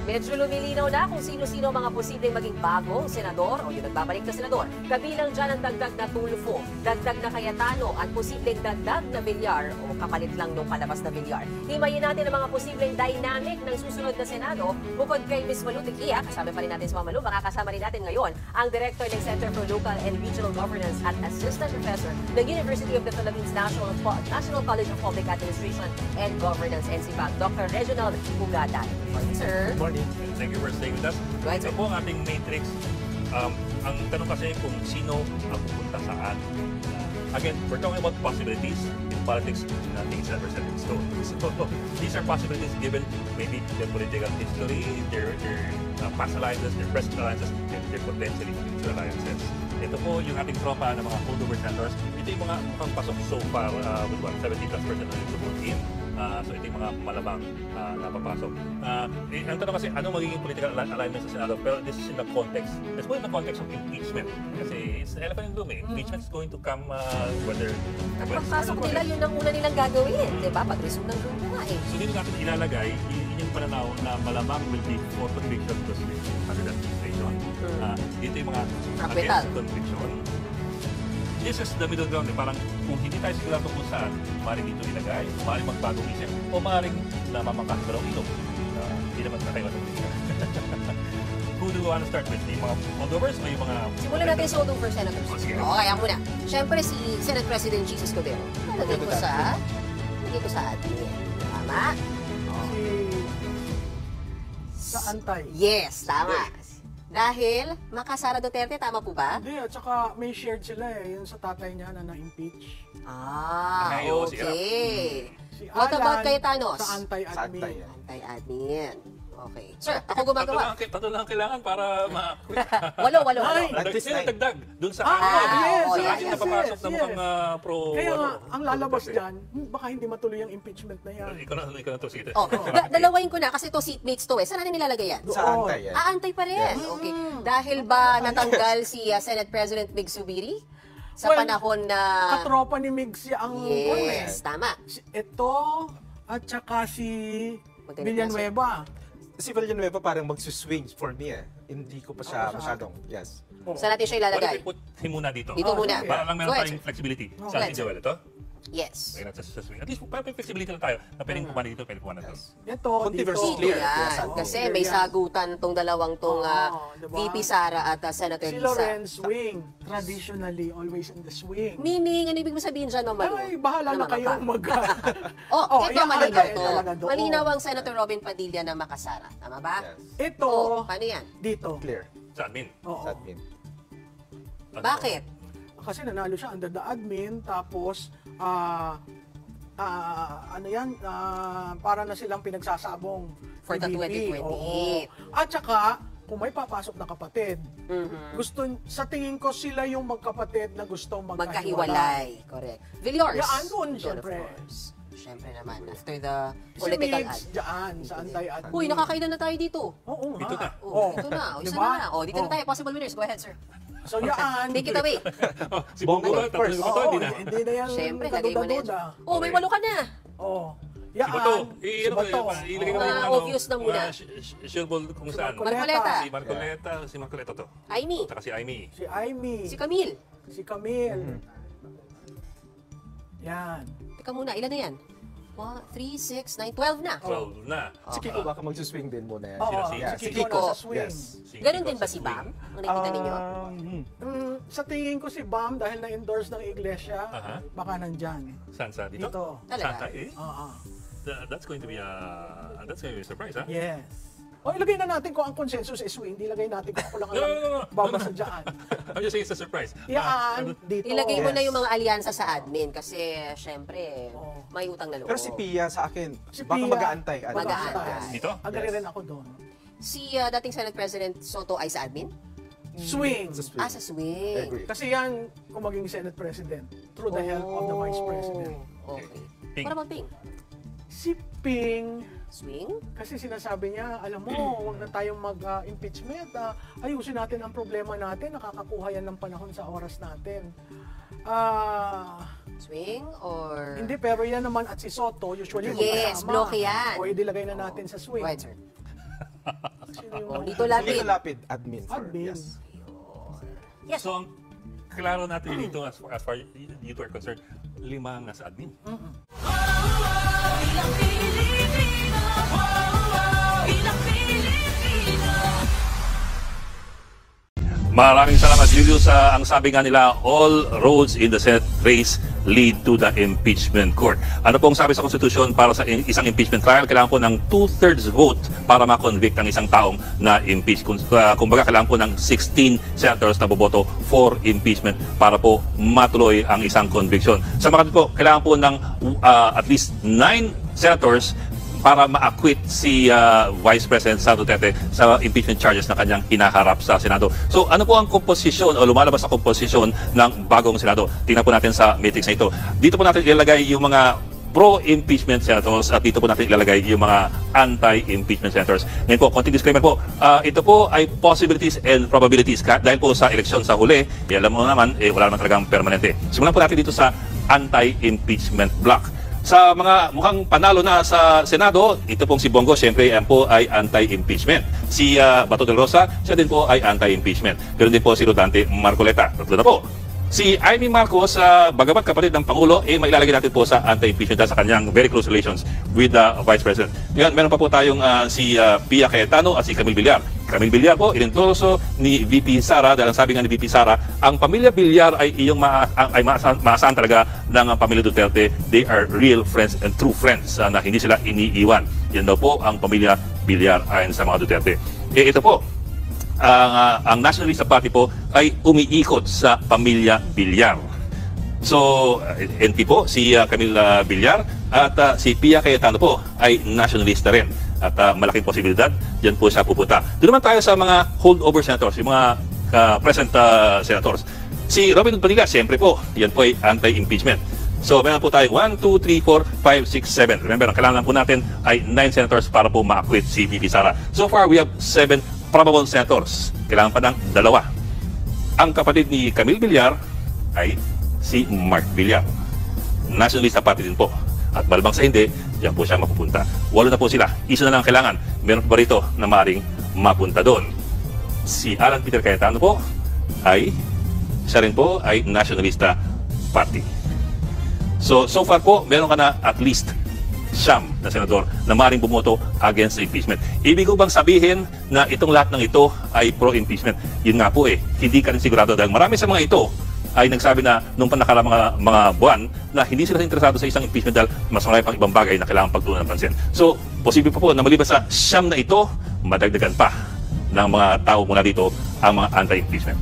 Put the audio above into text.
Medyo lumilinaw na kung sino-sino mga posibleng maging bagong senador o yung nagbabalik na senador. Kabilang dyan ang dagdag na Tulfo, dagdag na Cayetano at posibleng dagdag na Villar o kapalit lang nung palabas na Villar. Himayin natin ang mga posibleng dynamic ng susunod na Senado. Bukod kay Ms. Malu Tikia, kasama pa rin natin si Ma'am Malu, makakasama rin natin ngayon ang Director ng Center for Local and Regional Governance at Assistant Professor ng University of the Philippines National College of Public Administration and Governance, NCPAG, Dr. Reginald Pugatan. Good morning, sir. Good morning. Thank you for staying with us. Go ahead, sir. Ito po ang ating matrix. Ang tanong kasi kung sino ang pupunta saan. Again, we're talking about possibilities. In politics, nothing is ever set in stone. So, these are possibilities given maybe their political history, their past alliances, their present alliances, and their potentially future alliances. Ito po yung ating tropa ng mga holdover senators. Ito yung mga mukhang pasok so far with 70+% na ito in. So ito yung mga malamang napapasok. Ang tanong kasi, anong magiging political alignment sa Senado? Pero this is in the context. Let's put in the context of impeachment. Kasi it's an elephant in the room eh. Impeachment is going to come whether... At pagpasok nila, yun ang una nilang gagawin. Diba? Pag-resume ng grupo nga eh. So dito natin ilalagay, yun yung pananaw na malamang will be for conviction plus under that administration. Dito yung mga against conviction. This is the middle ground. Parang kung hindi tayo sigurado kung saan, maaaring dito ilagay, maaaring magbagong isip, o maaaring namamakas dalawang ilog. Hindi naman na tayo matulog. Who do we want to start with? Yung mga holdovers o yung mga... Simulan natin sa holdover senators. Okay, ako muna. Siyempre si Senate President Jesus Cordero. Lagay ko sa atin. Tama? Sa antay. Yes, tama. Dahil makasara Duterte, tama po ba? Hindi, at saka may shared sila eh, yun sa tatay niya na na-impeach. Okay. Si What about Alan, Cayetanos? Sa anti-admin. Anti-admin. Okay. Sir, ako gumagawa. Tatlo lang kailangan para Walo. dagdag dun sa yes, napapasok na yes. mukhang pro... Kaya nga, ang lalabas dyan, baka hindi matuloy ang impeachment na yan. Ikaw na to, sige. Dalawain ko na kasi to seatmates to eh. Saan natin nilalagay yan? Sa antay yan. Antay pa rin. Okay. Dahil ba natanggal si Senate President Mig Zubiri? Sa panahon na... Katropa ni Migs ang... Yes, tama. Ito, at saka si Villanueva. Si Villanueva parang magsuswing for me eh. Hindi ko pa siya masyadong, yes. Saan natin siya ilalagay? Put him muna dito. Dito muna. Para lang meron Go ahead, tayong flexibility. Go Saan ahead, si Joel ito? Yes. At least parang may flexibility lang tayo na pwedeng kumana dito, pwedeng kumana doon. Ito, Controversy dito. clear. Yan. Kasi may sagutan tong dalawang tong diba? VP Sara at Senator Si Lisa. Lorenz swing. Traditionally, always in the swing. Meaning, ano ibig mo sabihin dyan, Ma'am Malu? Ay, bahala na kayong mag... Ito yan, malinaw ay, to. talaga doon. Malinaw ang Senator Robin Padilla na makasara. Tama ba? Yes. Ito, Paano yan? dito. Clear. Sa admin. Oo. Sa admin. Bakit? Kasi nanalo siya under the admin, tapos, para na silang pinagsasabong. For the PDP. 2028. Oo. At saka, kung may papasok na kapatid, sa tingin ko sila yung magkapatid na gustong magkahiwalay. Magkahiwalay. Correct. Villars. Yan, doon, Of syempre. course. Siyempre naman, after the Si political Migs, dyan, sa anti-admin. Uy, nakakailan na tayo dito. Oo nga. Dito na. Dito na. Isa Diba? na. Dito na tayo. Possible winners. Go ahead, sir. So yan. Take it away. Si Bongo ba? Tatlo yung ito, hindi na. Hindi na yan Siyempre, lagay mo na yan. kaduda-duda. May walo ka na. Yan. Si Bato. Si Bato. Ilagay mo yung obvious na muna. Sureball kung saan. Marcoleta. Si Marcoleta to. Aimee. Saka si Aimee. Si Aimee. Si Camille. Si Camille. Yan. Teka muna, ilan na yan? 1, 3, 6, 9, 12 na. 12 na. Si Kiko baka magsuswing din muna yan. Oo, Sino? si Kiko. Kiko nasa swing. Yes. Ganun din ba si Bam? Ang nakikita ninyo? Sa tingin ko si Bam, dahil na-endorse ng iglesia, baka nandyan. Saan? Dito? Dito. Talaga? That's going to be a surprise, ha? Yes. Ilagay na natin kung ang consensus is swing. Ilagay natin kung ako lang alam babasa dyan. I'm just saying it's a surprise. Yan, dito. Ilagay mo na yung mga alyansa sa admin kasi syempre may utang na loob. Pero si Pia sa akin, Si baka Pia, mag-aantay. mag-aantay. Dito? Agree rin ako doon. Si dating Senate President Soto ay sa admin? Swing. Sa swing. Sa swing. Agree. Kasi yan, kung maging Senate President, through the help of the Vice President. Okay. Ping. Para bang Ping? Si Ping, Swing? kasi sinasabi niya, alam mo, huwag na tayong mag-impeachment. Ayusin natin ang problema natin. Nakakakuha yan ng panahon sa oras natin. Swing or... Hindi, pero yan naman at si Soto, usually Yes, magkasama. bloke yan. O idilagay na natin sa swing. Right, sir. Sino yung Oh, mga- Lito Lapid. Lito Lapid, admin. Admin. Yes. Yes. So, ang klaro natin dito as far you two are concerned, 5 ang nasa admin. Bilang Pilipino, bilang Pilipino. Maraming salamat, Julius. Ang sabi nga nila, all roads in the Senate race lead to the impeachment court. Ano pong sabi sa Constitution para sa isang impeachment trial? Kailangan po ng 2/3 vote para ma-convict ang isang taong na impeach. Kumbaga, kailangan po ng 16 senators na boboto for impeachment para po matuloy ang isang conviction. Sa mga po, kailangan po ng at least 9 senators para ma-acquit si Vice President Sara Duterte sa impeachment charges na kanyang hinaharap sa Senado. So ano po ang komposisyon o lumalabas sa komposisyon ng bagong Senado? Tingnan po natin sa matrix na ito. Dito po natin ilalagay yung mga pro-impeachment senators at dito po natin ilalagay yung mga anti-impeachment senators. Ngayon po, konting disclaimer po. Ito po ay possibilities and probabilities. Dahil po sa eleksyon sa huli, alam mo naman, wala naman talagang permanente. Simulan po natin dito sa anti-impeachment block. Sa mga mukhang panalo na sa Senado, ito pong si Bongo, siyempre yan po ay anti-impeachment. Si Bato del Rosa, siya din po ay anti-impeachment. Ganoon din po si Rodante Marcoleta. Tatlo na po. Si Amy Marcos, bagamat kapatid ng Pangulo, mailalagay natin po sa anti-impeachment dahil sa kanyang very close relations with the Vice President. Ngayon, meron pa po tayong si Pia Cayetano at si Camille Villar. Camille Villar po, inendorso ni VP Sara dahil ang sabi nga ni VP Sara, ang pamilya Villar ay maasahan talaga ng pamilya Duterte. They are real friends and true friends na hindi sila iniiwan. Yan daw po ang pamilya Villar ayon sa mga Duterte. Ito po, ang Nationalista Party po ay umiikot sa pamilya Villar. So, NP po, si Camille Villar at si Pia Cayetano po ay nationalista rin. At malaking posibilidad, dyan po siya pupunta. Doon naman tayo sa mga holdover senators, yung mga present senators. Si Robin Padilla, siyempre po, yan po ay anti-impeachment. So, meron po tayo 1, 2, 3, 4, 5, 6, 7. Remember, ang kailangan po natin ay 9 senators para po ma-acquit si VP Sara. So far, we have 7 probable senators. Kailangan pa ng 2. Ang kapatid ni Camille Villar ay si Mark Villar. Nationalista Party din po. At malbang sa hindi, diyan po siya mapupunta. 8 na po sila. Isa na lang kailangan. Meron pa rito na maring mapunta doon. Si Alan Peter Cayetano po ay siya rin po ay Nationalista Party. So far po, meron ka na at least 9 na senador na maring bumoto against the impeachment. Ibig ko bang sabihin na itong lahat ng ito ay pro-impeachment? Yun nga po hindi ka rin sigurado dahil marami sa mga ito ay nagsabi na nung panakala mga buwan na hindi sila interesado sa isang impeachment dahil mas marami pang ibang bagay na kailangan pagtuunan ng pansin. So, posible pa po na maliban sa 9 na ito, madagdagan pa ng mga tao mula dito ang mga anti-impeachment.